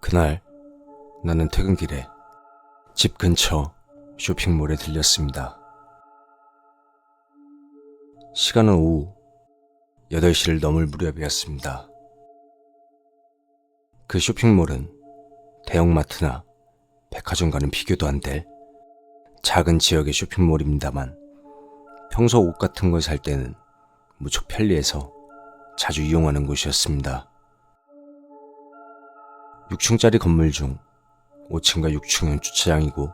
그날 나는 퇴근길에 집 근처 쇼핑몰에 들렸습니다. 시간은 오후 8시를 넘을 무렵이었습니다. 그 쇼핑몰은 대형마트나 백화점과는 비교도 안 될 작은 지역의 쇼핑몰입니다만 평소 옷 같은 걸 살 때는 무척 편리해서 자주 이용하는 곳이었습니다. 6층짜리 건물 중 5층과 6층은 주차장이고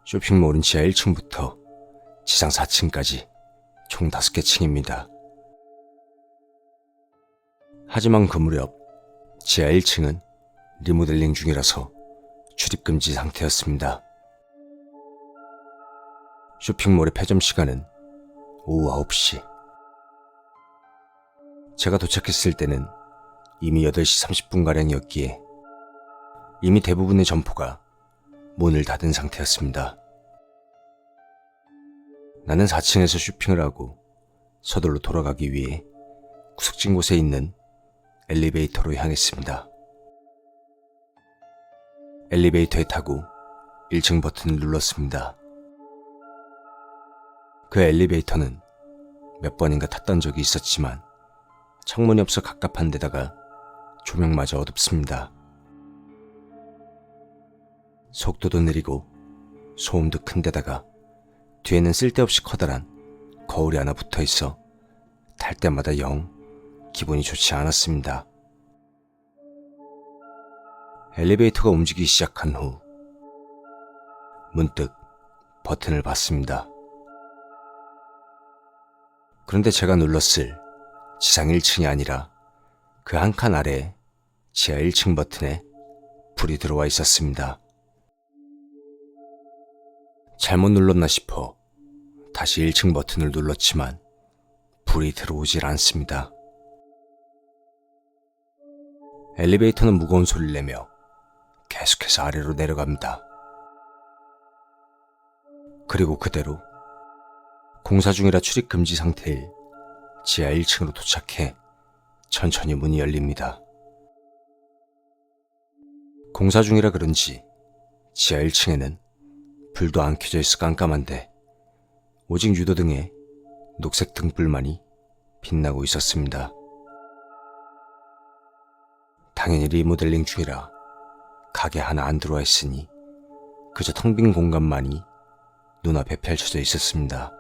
쇼핑몰은 지하 1층부터 지상 4층까지 총 5개 층입니다. 하지만 그 무렵 지하 1층은 리모델링 중이라서 출입금지 상태였습니다. 쇼핑몰의 폐점 시간은 오후 9시. 제가 도착했을 때는 이미 8시 30분가량이었기에 이미 대부분의 점포가 문을 닫은 상태였습니다. 나는 4층에서 쇼핑을 하고 서둘러 돌아가기 위해 구석진 곳에 있는 엘리베이터로 향했습니다. 엘리베이터에 타고 1층 버튼을 눌렀습니다. 그 엘리베이터는 몇 번인가 탔던 적이 있었지만 창문이 없어 갑갑한 데다가 조명마저 어둡습니다. 속도도 느리고 소음도 큰 데다가 뒤에는 쓸데없이 커다란 거울이 하나 붙어있어 탈 때마다 영 기분이 좋지 않았습니다. 엘리베이터가 움직이기 시작한 후 문득 버튼을 봤습니다. 그런데 제가 눌렀을 지상 1층이 아니라 그 한 칸 아래에 지하 1층 버튼에 불이 들어와 있었습니다. 잘못 눌렀나 싶어 다시 1층 버튼을 눌렀지만 불이 들어오질 않습니다. 엘리베이터는 무거운 소리를 내며 계속해서 아래로 내려갑니다. 그리고 그대로 공사 중이라 출입 금지 상태일 지하 1층으로 도착해 천천히 문이 열립니다. 공사 중이라 그런지 지하 1층에는 불도 안 켜져 있어 깜깜한데 오직 유도등에 녹색 등불만이 빛나고 있었습니다. 당연히 리모델링 중이라 가게 하나 안 들어와 있으니 그저 텅 빈 공간만이 눈앞에 펼쳐져 있었습니다.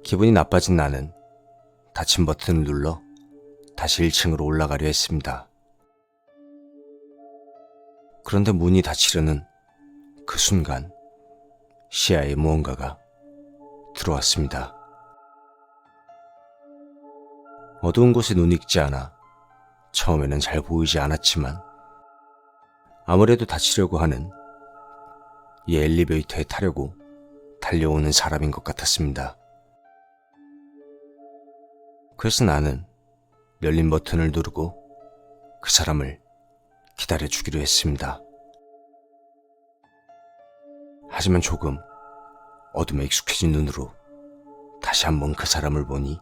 기분이 나빠진 나는 닫힌 버튼을 눌러 다시 1층으로 올라가려 했습니다. 그런데 문이 닫히려는 그 순간 시야에 무언가가 들어왔습니다. 어두운 곳에 눈이 익지 않아 처음에는 잘 보이지 않았지만 아무래도 닫히려고 하는 이 엘리베이터에 타려고 달려오는 사람인 것 같았습니다. 그래서 나는 열린 버튼을 누르고 그 사람을 기다려주기로 했습니다. 하지만 조금 어둠에 익숙해진 눈으로 다시 한번 그 사람을 보니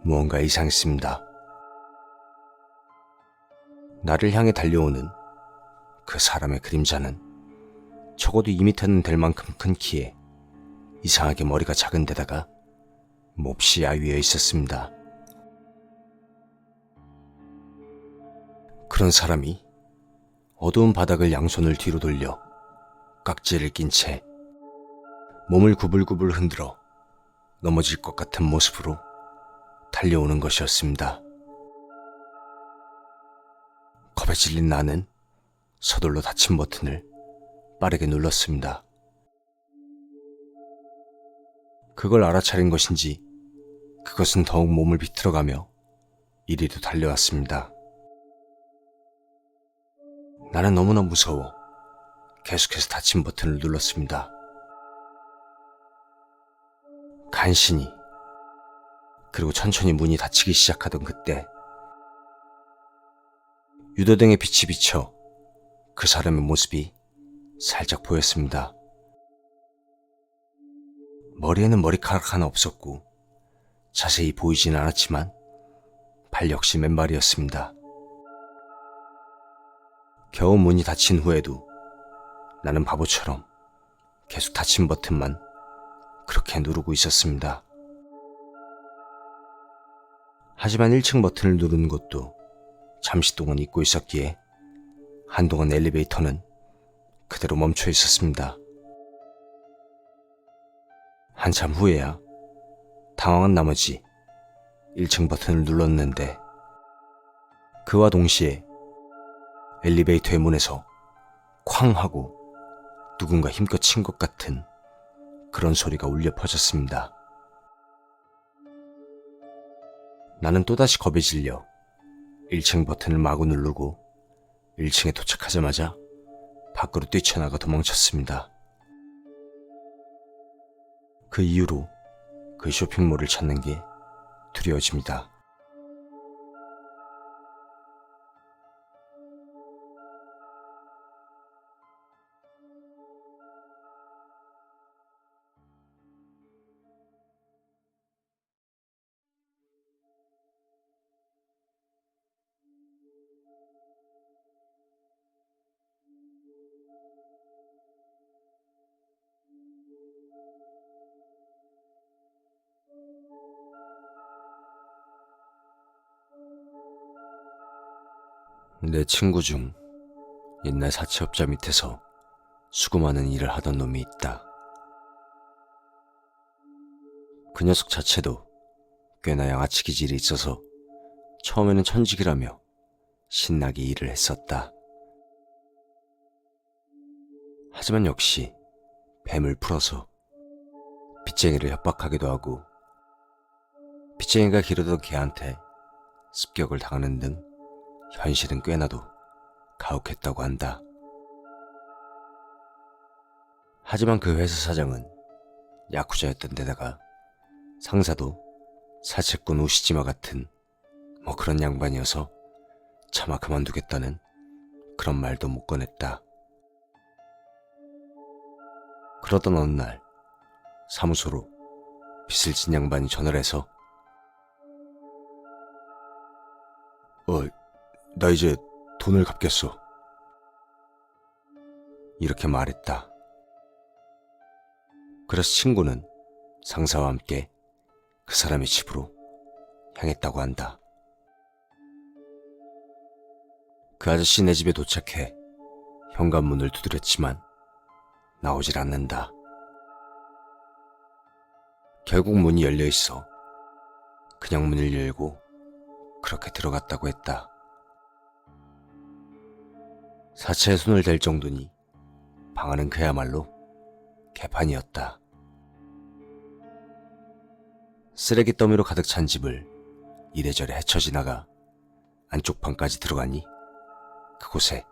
무언가 이상했습니다. 나를 향해 달려오는 그 사람의 그림자는 적어도 2m는 될 만큼 큰 키에 이상하게 머리가 작은 데다가 몹시 야위어 있었습니다. 그런 사람이 어두운 바닥을 양손을 뒤로 돌려 깍지를 낀 채 몸을 구불구불 흔들어 넘어질 것 같은 모습으로 달려오는 것이었습니다. 겁에 질린 나는 서둘러 닫힌 버튼을 빠르게 눌렀습니다. 그걸 알아차린 것인지 그것은 더욱 몸을 비틀어가며 이리로 달려왔습니다. 나는 너무나 무서워 계속해서 닫힌 버튼을 눌렀습니다. 간신히 그리고 천천히 문이 닫히기 시작하던 그때 유도등의 빛이 비쳐 그 사람의 모습이 살짝 보였습니다. 머리에는 머리카락 하나 없었고 자세히 보이진 않았지만 발 역시 맨발이었습니다. 겨우 문이 닫힌 후에도 나는 바보처럼 계속 닫힌 버튼만 그렇게 누르고 있었습니다. 하지만 1층 버튼을 누르는 것도 잠시 동안 잊고 있었기에 한동안 엘리베이터는 그대로 멈춰 있었습니다. 한참 후에야 당황한 나머지 1층 버튼을 눌렀는데 그와 동시에 엘리베이터의 문에서 쾅 하고 누군가 힘껏 친 것 같은 그런 소리가 울려 퍼졌습니다. 나는 또다시 겁에 질려 1층 버튼을 마구 누르고 1층에 도착하자마자 밖으로 뛰쳐나가 도망쳤습니다. 그 이후로 그 쇼핑몰을 찾는 게 두려워집니다. 내 친구 중 옛날 사채업자 밑에서 수고많은 일을 하던 놈이 있다. 그 녀석 자체도 꽤나 양아치 기질이 있어서 처음에는 천직이라며 신나게 일을 했었다. 하지만 역시 뱀을 풀어서 빚쟁이를 협박하기도 하고 빚쟁이가 기르던 개한테 습격을 당하는 등 현실은 꽤나도 가혹했다고 한다. 하지만 그 회사 사장은 야쿠자였던 데다가 상사도 사채꾼 우시지마 같은 뭐 그런 양반이어서 차마 그만두겠다는 그런 말도 못 꺼냈다. 그러던 어느 날 사무소로 빚을 진 양반이 전화를 해서 나 이제 돈을 갚겠어. 이렇게 말했다. 그래서 친구는 상사와 함께 그 사람의 집으로 향했다고 한다. 그 아저씨 내 집에 도착해 현관문을 두드렸지만 나오질 않는다. 결국 문이 열려 있어 그냥 문을 열고 그렇게 들어갔다고 했다. 사채에 손을 댈 정도니 방 안은 그야말로 개판이었다. 쓰레기 더미로 가득 찬 집을 이래저래 헤쳐 지나가 안쪽 방까지 들어가니 그곳에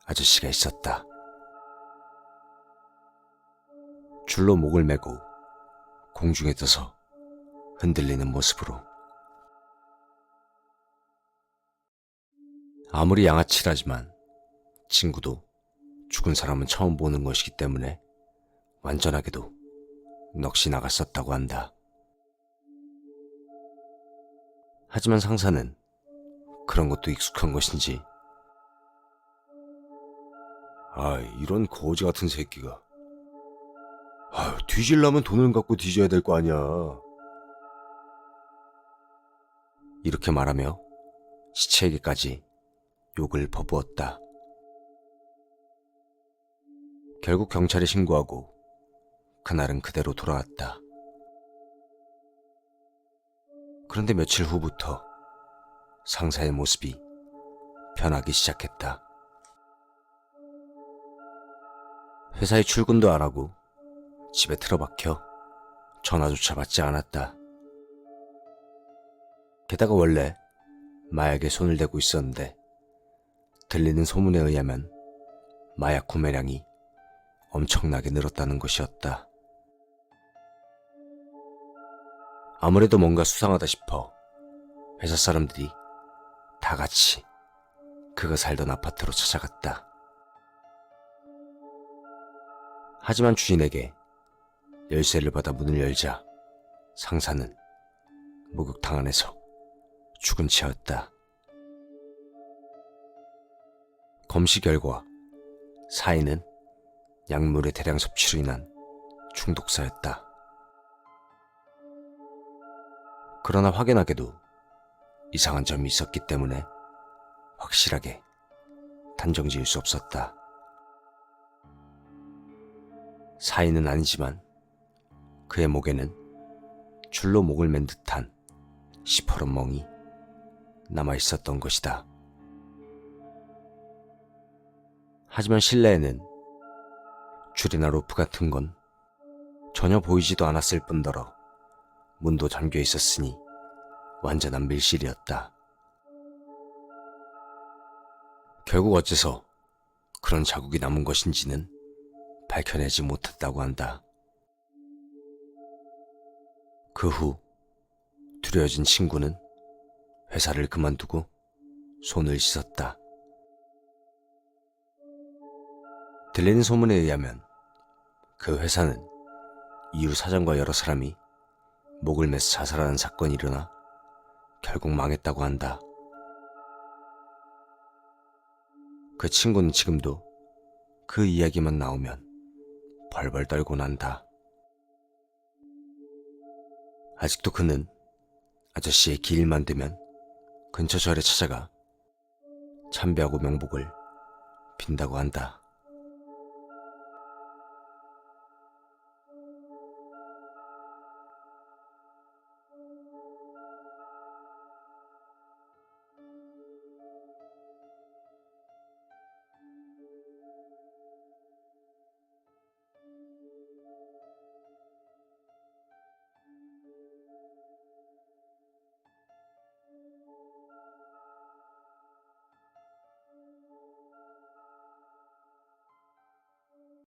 아저씨가 있었다. 줄로 목을 메고 공중에 떠서 흔들리는 모습으로. 아무리 양아치라지만 친구도 죽은 사람은 처음 보는 것이기 때문에 완전하게도 넋이 나갔었다고 한다. 하지만 상사는 그런 것도 익숙한 것인지 이런 거지 같은 새끼가 뒤질라면 돈을 갖고 뒤져야 될 거 아니야. 이렇게 말하며 시체에게까지 욕을 퍼부었다. 결국 경찰에 신고하고 그날은 그대로 돌아왔다. 그런데 며칠 후부터 상사의 모습이 변하기 시작했다. 회사에 출근도 안 하고 집에 틀어박혀 전화조차 받지 않았다. 게다가 원래 마약에 손을 대고 있었는데 들리는 소문에 의하면 마약 구매량이 엄청나게 늘었다는 것이었다. 아무래도 뭔가 수상하다 싶어 회사 사람들이 다 같이 그가 살던 아파트로 찾아갔다. 하지만 주인에게 열쇠를 받아 문을 열자 상사는 목욕탕 안에서 죽은 채였다. 검시 결과 사인은 약물의 대량 섭취로 인한 중독자였다. 그러나 확연하게도 이상한 점이 있었기 때문에 확실하게 단정 지을 수 없었다. 사인은 아니지만 그의 목에는 줄로 목을 맨 듯한 시퍼런 멍이 남아있었던 것이다. 하지만 실내에는 줄이나 로프 같은 건 전혀 보이지도 않았을 뿐더러 문도 잠겨 있었으니 완전한 밀실이었다. 결국 어째서 그런 자국이 남은 것인지는 밝혀내지 못했다고 한다. 그 후 두려워진 친구는 회사를 그만두고 손을 씻었다. 들리는 소문에 의하면 그 회사는 이후 사장과 여러 사람이 목을 매서 자살하는 사건이 일어나 결국 망했다고 한다. 그 친구는 지금도 그 이야기만 나오면 벌벌 떨곤 한다. 아직도 그는 아저씨의 기일만 되면 근처 절에 찾아가 참배하고 명복을 빈다고 한다.